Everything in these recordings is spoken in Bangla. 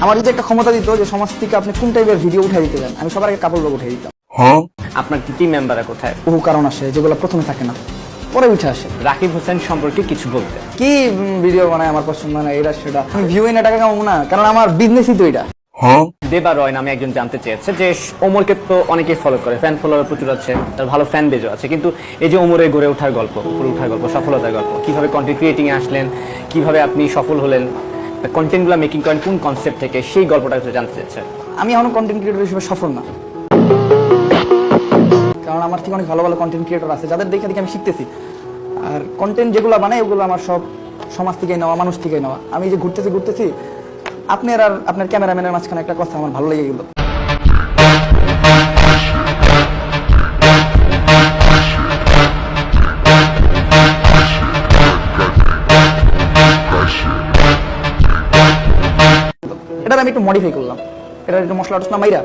আমার যদি একটা ক্ষমতা দিত যে সমাজ থেকে আপনি কোন টাইপের ভিডিও উঠাই দিতে চান, আমি সবার আগে কাপড় ব্লগ উঠাই দিতাম। আপনার টিম মেম্বাররা কোথায়? বহু কারণ আসে যেগুলো প্রথমে থাকে না, পরে উঠে আসে। রাকিব হোসেন সম্পর্কে কিছু বলতে। কি ভিডিও বানায় আমার পছন্দ না, এটা সেটা আমি ভিউ এনে টাকা কামাবো না, কারণ আমার বিজনেসই তো এটা। দেবা রয় নামে একজন জানতে চেয়েছে যে ওমরকে তো অনেকেই ফলো করে, ফ্যান ফলোয়ার প্রচুর আছে, তার ভালো ফ্যান বেজও আছে, কিন্তু এই যে ওমরের গড়ে ওঠার গল্প, উপরে ওঠার গল্প, সফলতার গল্প, কিভাবে কন্টেন্ট ক্রিয়েটিং এ আসলেন, কিভাবে আপনি সফল হলেন, কন্টেন্টগুলো মেকিং করেন কোন কনসেপ্ট থেকে, সেই গল্পটা একটু জানতে চাচ্ছে। আমি এখনো কন্টেন্ট ক্রিয়েটর হিসেবে সফল না, কারণ আমার থেকে অনেক ভালো ভালো কন্টেন্ট ক্রিয়েটর আছে যাদের দেখে দেখে আমি শিখতেছি। আর কন্টেন্ট যেগুলো বানাই ওগুলো আমার সব সমাজ থেকেই নেওয়া, মানুষ থেকেই নেওয়া। আমি যে ঘুরতেছি আপনার আর আপনার ক্যামেরাম্যানের মাঝখানে একটা কথা আমার ভালো লেগে গেল। এটা আমি একটু মডিফাই করলাম, এটা একটু মশলা টসলা মাইরা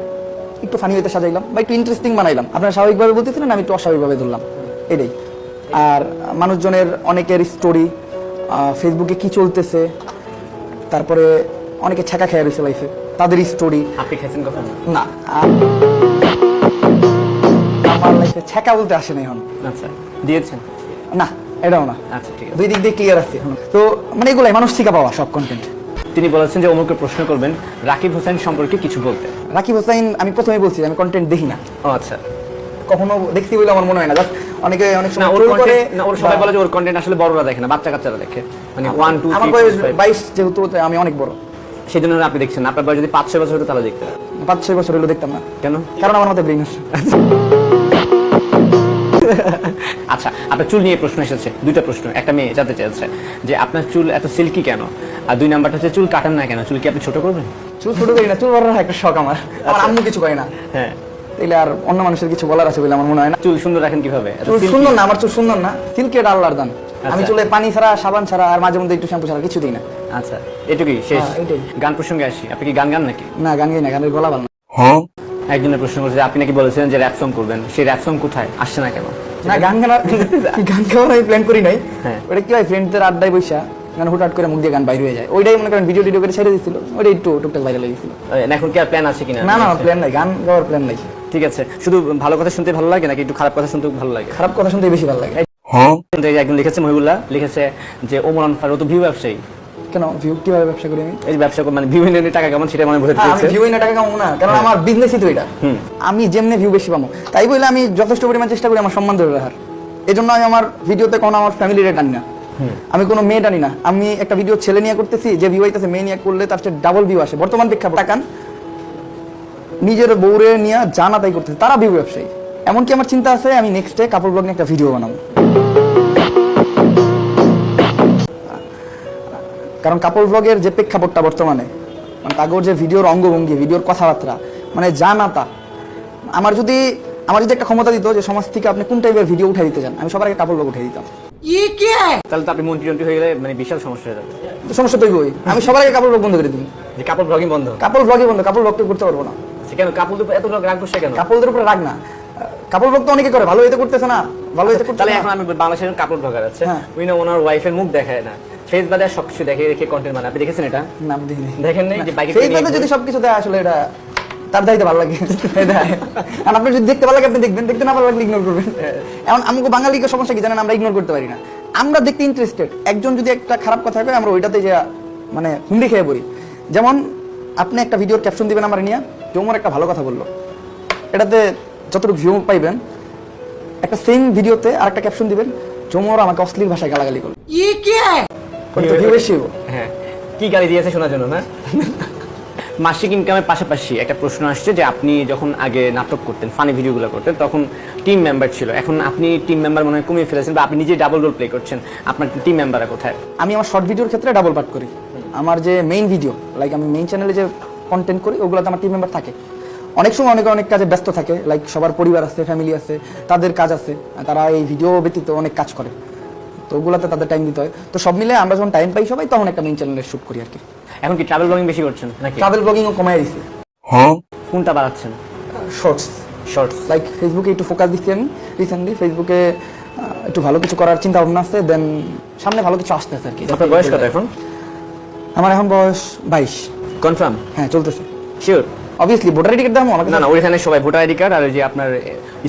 একটু ফানি হইতে সাজাইলাম বা একটু ইন্টারেস্টিং বানাইলাম। আপনারা স্বাভাবিকভাবে বলতেছিলেন, আমি একটু অস্বাভাবিকভাবে ধরলাম, এটাই। আর মানুষজনের অনেকের স্টোরি, ফেসবুকে কি চলতেছে, তারপরে অনেকে ছেঁকা খেয়ে রয়েছে লাইফে, তাদের স্টোরি। আপনি খেয়েছেন কখনো? না, আমার লাইফে ছেঁকা বলতে আসে না এখন। আচ্ছা, দিয়েছেন? না, এটাও না। আচ্ছা, ঠিক আছে। দুই দিক দিয়ে ক্লিয়ার আছে এখন। তো মানে এগুলাই মানুষ থেকে পাওয়া সব কন্টেন্ট। তিনি বলেছেন যে ওমরকে প্রশ্ন করবেন রাকিব হোসেন সম্পর্কে কিছু বলতে। রাকিব হোসেন আমি প্রথমেই বলছি আমি কন্টেন্ট দেখি না। ও আচ্ছা, কখনো দেখছি বলে আমার মনে হয় না। জাস্ট অনেকে অনেক না, সময় ওর troll করে। কন্টেন্ট না, ওর সবাই বলে যে ওর কন্টেন্ট আসলে বড়রা দেখে না, বাচ্চা কাচ্চারা দেখে, মানে 1 2 আমার 3 বয়স 4 5। 22, যেহেতু আমি অনেক বড়, সেই জন্য আপনি দেখছেন না। আপনার বয়স যদি 5-6 বছর হতো তাহলে দেখতেন। 5-6 বছর হলো দেখতাম না, কেন? কারণ আমার মাথায় ব্রেন আছে। আচ্ছা, আপনার চুল নিয়ে প্রশ্ন এসেছে, দুইটা প্রশ্ন। একটা মেয়ে জানতে চেয়েছে যে আপনার চুল এত সিল্কি কেন, আর 2 নাম্বারটা হচ্ছে চুল কাটেন না কেন, চুল কি আপনি ছোট করবেন? চুল ছোট করি না, চুল বড় রাখার একটা শখ আমার। আমার আম্মু কিছু করে না, হ্যাঁ। তাইলে আর অন্য মানুষের কিছু বলার আছে বলে আমার মনে হয় না। চুল সুন্দর রাখেন কিভাবে? এত চুল silky? সুন্দর না, আমার চুল সুন্দর না, সিল্কি এটা আল্লাহর দান। আমি আচ্ছা। চুলে পানি ছাড়া, সাবান ছাড়া আর মাঝে মধ্যে একটু শ্যাম্পু ছাড়া কিছু দিই না। আচ্ছা, এটুকুই শেষ? হ্যাঁ, এটাই। গান প্রসঙ্গে আসি, আপনি কি গান গান নাকি? না, গান গাই না, গানের গলা ভালো না। একজনের প্রশ্ন করছে যে আপনি নাকি বলেছিলেন যে র‍্যাপ সং করবেন, সেই র‍্যাপ সং কোথায় আসছে না কেন? না, গান গাওয়ার আমি প্ল্যান করি নাই। হ্যাঁ। ওটা কি হয়, ফ্রেন্ডদের আড্ডায় বসা গান হুটহাট করে মুখ দিয়ে গান বাইরে হয়ে যায়, ওইটাই মনে করেন ভিডিও করে ছেড়ে দিছিল, ওইটাই একটু টুকটাক ভাইরাল হয়ে গেছিল। এখন কি আর প্ল্যান আছে কিনা? না, প্ল্যান নাই, গান গাওয়ার প্ল্যান নাই। ঠিক আছে, শুধু ভালো কথা শুনতে ভালো লাগে নাকি একটু খারাপ কথা শুনতে ভালো লাগে? খারাপ কথা শুনতে বেশি ভালো লাগে। কিন্তু এই যে একজন লিখেছে, মহিবুল্লাহ লিখেছে যে ওমর আনফার ও তো ভিউ ব্যবসায়ী। কেন ভিউ কিভাবে ব্যবসা করি আমি? এই যে ব্যবসা মানে ভিউ এনে টাকা কেমন সেটা মানে বোঝাতে আমি চাইছে। ভিউ এনে টাকা কামাবো না, কারণ আমার বিজনেসই তো এটা। আমি যেমনি ভিউ বেশি পাবো, তাই বলে আমি যথেষ্ট পরিমাণ চেষ্টা করি আমার সম্মান ধরে রাখার। এই জন্য আমি আমার ভিডিওতে কোনো আমার ফ্যামিলির টানি না, আমি কোনো মেয়ে টানি না। আমি একটা ভিডিও ছেলে নিয়ে করতেছি, যে ভিউ আইতেছে মেয়ে নিয়ে করলে তার চেয়ে ডাবল ভিউ আসে। বর্তমান প্রেক্ষাপট তাকান, নিজের বউরে নিয়ে জানা তাই করতেছে, তারা ভিউ ব্যবসায়ী। এমনকি আমার চিন্তা আছে আমি নেক্সট ডে কাপড় ব্লগ নিয়ে একটা ভিডিও বানাবো, কারণ কাপড় ব্লগের যে প্রেক্ষাপটটা বর্তমানে, মানে তাগর যে ভিডিওর অঙ্গভঙ্গি, ভিডিওর কথাবার্তা, মানে জানা তা। আমার যদি একটা ক্ষমতা দিত যে সমাজ থেকে আপনি কোন টাইপের ভিডিও উঠাই দিতে চান, আমি সবার আগে কাপড় ব্লগ উঠাই দিতাম। তাহলে তো আপনি মন্ত্রী হয়ে গেলে মানে বিশাল সমস্যা হয়ে যাবে। তো সমস্যা তৈরি হই, আমি সবার আগে কাপড় ব্লগ বন্ধ করে দিই। যে কাপড় ব্লগিং বন্ধ? কাপড় ব্লগই বন্ধ, কাপড় ব্লগ করতে পারবো না। কেন কাপড় এত রাগ করছে কেন? কাপড়দের উপরে রাগ না, কাপড় ব্লগ তো অনেকে করে, ভালো হইতে করতেছে না, ভালো হইতে করতে। তাহলে এখন আমি বাংলাদেশের কাপড় ব্লগার আছে, হ্যাঁ। উনি ওনার ওয়াইফের মুখ দেখায় না, ফেস বাদে সবকিছু দেখে রেখে কন্টেন্ট বানায়। আপনি দেখেছেন এটা? নাম দিই দেখেন নাই যে বাইকে ফেসবুকে যদি সবকিছু দেয়, আসলে এটা তার দায়িত্ব ভালো লাগে। আর আপনি যদি দেখতে ভালো লাগে আপনি দেখবেন, দেখতে না ভালো লাগলে ইগনোর করবেন। এখন আমাকে বাঙালিকে সমস্যা কি জানেন, আমরা ইগনোর করতে পারি না। আমরা দেখতে ইন্টারেস্টেড, একজন যদি একটা খারাপ কথা কয় আমরা ওইটাতে যে মানে হুন্ডি খেয়ে পড়ি। যেমন আপনি একটা ভিডিওর ক্যাপশন দিবেন আমার নিয়ে, তোমার একটা ভালো কথা বললো, এটাতে যতটুকু ভিউ পাইবেন, একটা সেম ভিডিওতে আর একটা ক্যাপশন দিবেন, জমর আমাকে অশ্লীল ভাষায় গালাগালি করলো, ভিউ বেশি হবো। হ্যাঁ, কি গালি দিয়েছে শোনার জন্য না? মাসিক ইনকামের পাশাপাশি একটা প্রশ্ন আসছে যে আপনি যখন আগে নাটক করতেন, ফানি ভিডিওগুলো করতেন, তখন টিম মেম্বার ছিল, এখন আপনি টিম মেম্বার মনে হয় কমিয়ে ফেলেছেন বা আপনি নিজে ডাবল রোল প্লে করছেন, আপনার টিম মেম্বাররা কোথায়? আমি আমার শর্ট ভিডিওর ক্ষেত্রে ডাবল পার্ট করি। আমার যে মেইন ভিডিও, লাইক আমি মেইন চ্যানেলে যে কন্টেন্ট করি, ওগুলোতে আমার টিম মেম্বার থাকে। অনেক সময় অনেক কাজে ব্যস্ত থাকে, লাইক সবার পরিবার আছে, ফ্যামিলি আছে, তাদের কাজ আছে, তারা এই ভিডিও ব্যতীত অনেক কাজ করে, তো ওগুলোতে তাদের টাইম দিতে হয়। তো সব মিলে আমরা যখন টাইম পাই সবাই, তখন একটা মেইন চ্যানেলে শুট করি আর কি। এখন কি ট্রাভেল ব্লগিং বেশি করছেন নাকি? ট্রাভেল ব্লগিংও কমাই দিছি। কোনটা বাড়াচ্ছেন? শর্টস, লাইক ফেসবুকে একটু ফোকাস দিচ্ছি আমি রিসেন্টলি। ফেসবুকে একটু ভালো কিছু করার চিন্তা ভাবনা আছে, দেন সামনে ভালো কিছু আসতেছে আর কি। আপনার বয়স কত এখন? আমার এখন বয়স 22। কনফার্ম? হ্যাঁ চলতেছে sure? Obviously voter ID card দাম আমাকে না না, ওইখানে সবাই ভোটার আইডি কার্ড আর ওই যে আপনার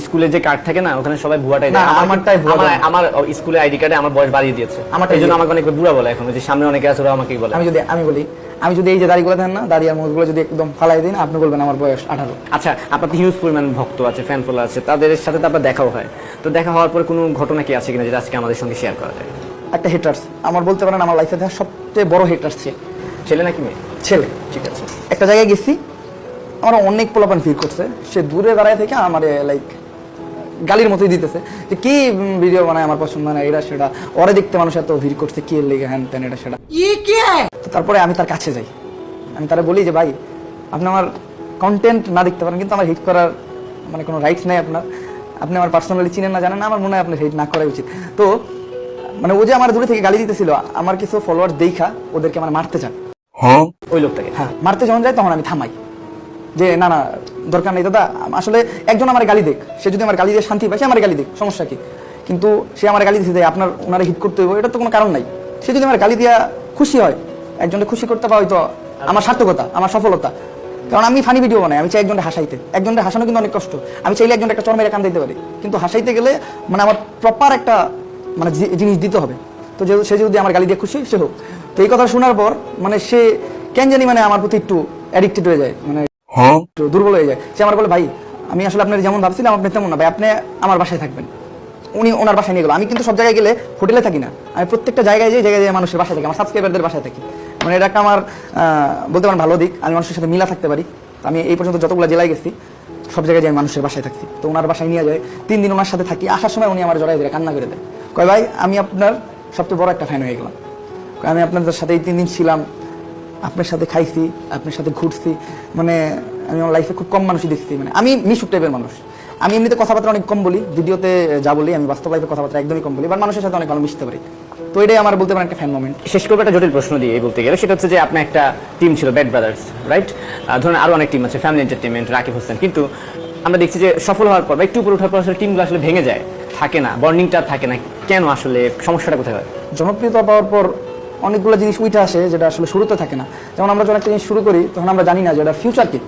স্কুলের যে কার্ড থাকে না, ওখানে সবাই ভুয়াটাই দেয়। না, আমারটাই ভুয়া দেয়। আমার স্কুলের আইডি কার্ডে আমার বয়স বাড়িয়ে দিয়েছে, আমারটাই এই জন্য দিয়ে। আমাকে অনেক বুড়া বলে এখন, ওই যে সামনে অনেকে আছে ওরা আমাকেই বলে। আমি যদি এই যে দাড়িগুলো দেন না, দাড়ি আর মুখগুলো যদি একদম ফালাই দিই না, আপনি বলবেন আমার বয়স 18। আচ্ছা, আপনার হিউজ পরিমাণ ভক্ত আছে, ফ্যান ফলোয়ার আছে, তাদের সাথে তো আপনার দেখাও হয়, তো দেখা হওয়ার পরে কোনো ঘটনা কি আছে কিনা যেটা আজকে আমাদের সঙ্গে শেয়ার করা যায়? একটা হেটার্স আমার বলতে পারেন আমার লাইফে দেখা সবচেয়ে বড় হেটার্স ছেলে নাকি মেয়ে? ছেলে। ঠিক আছে। একটা জায়গায় গেছি, আমার অনেক পোলাপান ফিল করছে, সে দূরে দাঁড়ায় থেকে আমার লাইক গালির মতোই দিতেছে যে কি ভিডিও বানায়, আমার পছন্দ না, এটা সেটা, ওরে দেখতে মানুষ এত ভিড় করছে, কি লেগে হ্যান তেন এটা সেটা। তো তারপরে আমি তার কাছে যাই, আমি তারা বলি যে ভাই আপনি আমার কন্টেন্ট না দেখতে পারেন, কিন্তু আমার হিট করার মানে কোনো রাইটস নেই আপনার, আপনি আমার পার্সোনালি চিনেন না জানেন না, আমার মনে হয় আপনার হিট না করা উচিত। তো মানে ও যে আমার দূরে থেকে গালি দিতেছিল, আমার কিছু ফলোয়ার দেখা ওদেরকে আমার মারতে চান। ওই লোকটাকে? হ্যাঁ, মারতে যখন যায় তখন আমি থামাই যে না না দরকার নেই দাদা, আসলে একজন আমার গালি দেখ, সে যদি আমার গালি দিয়ে শান্তি পায় সে আমার গালি দেখ, সমস্যা কি, কিন্তু সে আমার গালি দিতে দেয় আপনার ওনারা হিট করতে হইব, এটা তো কোনো কারণ নাই। সে যদি আমার গালি দিয়া খুশি হয়, একজনকে খুশি করতে পাওয়া হয়তো আমার সার্থকতা, আমার সফলতা। কারণ আমি ফানি ভিডিও বানাই, আমি চাই একজনকে হাসাইতে, একজনকে হাসানো কিন্তু অনেক কষ্ট, আমি চাইলে একজনকে একটা চরমেরে কান দিতে পারি, কিন্তু হাসাইতে গেলে মানে আমার প্রপার একটা মানে জিনিস দিতে হবে। তো সে যদি আমার গালি দিয়ে খুশি সে হোক। তো এই কথা শোনার পর মানে সে কেন জানি মানে আমার প্রতি একটু অ্যাডিক্টেড হয়ে যায়, মানে একটু দুর্বল হয়ে যায়। সে আমার বলে ভাই আমি আসলে আপনার যেমন ভাবছিলাম আপনি তেমন না ভাই, আপনি আমার বাসায় থাকবেন। উনি ওনার বাসায় নিয়ে গেল। আমি কিন্তু সব জায়গায় গেলে হোটেলে থাকি না, আমি প্রত্যেকটা জায়গায় জায়গায় মানুষের বাসায় থাকি, আমার সাবস্ক্রাইবারদের বাসায় থাকি। মানে এটা একটা আমার বলতে পারেন ভালো দিক, আমি মানুষের সাথে মিলা থাকতে পারি। আমি এই পর্যন্ত যতগুলো জেলায় গেছি সব জায়গায় আমি মানুষের বাসায় থাকছি। তো ওনার বাসায় নিয়ে যায়, 3 দিন ওনার সাথে থাকি, আসার সময় উনি আমার জড়াই ধরে কান্না করে দেয়, কয় ভাই আমি আপনার সবচেয়ে বড় একটা ফ্যান হয়ে গেলাম, আমি আপনাদের সাথে এই 3 দিন ছিলাম, আপনার সাথে খাইছি, আপনার সাথে ঘুরছি, মানে আমি আমার লাইফে খুব কম মানুষই দেখছি, মানে আমি মিশুক টাইপের মানুষ। আমি এমনিতে কথাবার্তা অনেক কম বলি, ভিডিওতে যা বলি আমি বাস্তব লাইফে কথাবার্তা একদমই কম বলি, বাট মানুষের সাথে অনেক ভালো মিশতে পারি। তো এটাই আমার বলতে পারেন একটা ফ্যান মোমেন্ট। শেষ করবো একটা জটিল প্রশ্ন দিয়ে বলতে গেলে, সেটা হচ্ছে যে আপনার একটা টিম ছিল ব্যাড ব্রাদার্স, রাইট? ধরুন আরো অনেক টিম আছে, ফ্যামিলি এন্টারটেইনমেন্ট, রাকিব হোসেন, কিন্তু আমরা দেখছি যে সফল হওয়ার পর বা একটু উপরে ওঠার পর আসলে টিমগুলো আসলে ভেঙে যায়, থাকে না, বন্ডিংটা থাকে না, কেন আসলে সমস্যাটা কোথায় হয়? জনপ্রিয়তা পাওয়ার পর অনেকগুলো জিনিস উঠে আসে যেটা আসলে শুরুতে থাকে না। যেমন আমরা যখন একটা জিনিস শুরু করি তখন আমরা জানি না যে এটা ফিউচার কি,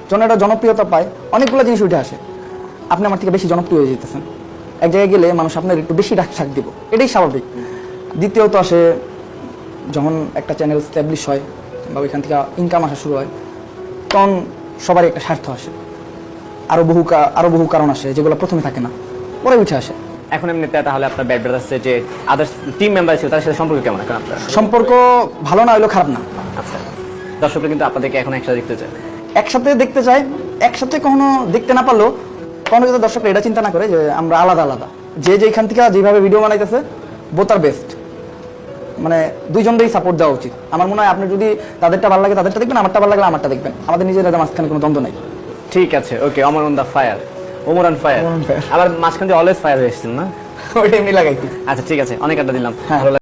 যখন একটা জনপ্রিয়তা পায় অনেকগুলো জিনিস উঠে আসে, আপনি আমার থেকে বেশি জনপ্রিয় হয়ে যেতেছেন, এক জায়গায় গেলে মানুষ আপনার একটু বেশি ডাক দিব, এটাই স্বাভাবিক। দ্বিতীয়ত আসে যখন একটা চ্যানেল স্ট্যাবলিশ হয় বা ওইখান থেকে ইনকাম আসা শুরু হয়, তখন সবারই একটা স্বার্থ আসে, আরও বহু কারণ আসে যেগুলো প্রথমে থাকে না, পরে উঠে আসে। এখন এমনিতে তাহলে আপনার ব্যাড ব্রাদার্সের যে আদার্স টিম মেম্বার ছিল তাদের সাথে সম্পর্ক কেমন এখন আপনার? সম্পর্ক ভালো না হইলেও খারাপ না। আচ্ছা, দর্শকরা কিন্তু আপনাদেরকে এখন একসাথে দেখতে চায়। একসাথে দেখতে চাই, একসাথে কখনো দেখতে না পারলেও কখনো কিন্তু দর্শকরা এটা চিন্তা না করে যে আমরা আলাদা আলাদা, যে যেখান থেকে যেভাবে ভিডিও বানাইতেছে বোথ আর বেস্ট, মানে দুইজনেরই সাপোর্ট দেওয়া উচিত। আমার মনে হয় আপনি যদি তাদেরটা ভালো লাগে তাদেরটা দেখবেন, আমারটা ভালো লাগলে আমারটা দেখবেন, আমাদের নিজেদের মাঝখানে কোনো দ্বন্দ্ব নাই। ঠিক আছে, okay. Amar on the fire, Omar on fire, Omar on fire. আবার মাঝখান দিয়ে অলওয়েজ ফায়ার হয়েছিল না? ওইটা এমনি লাগাইছি। আচ্ছা ঠিক আছে, অনেক আড্ডা দিলাম, হ্যাঁ। ভালো লাগলো।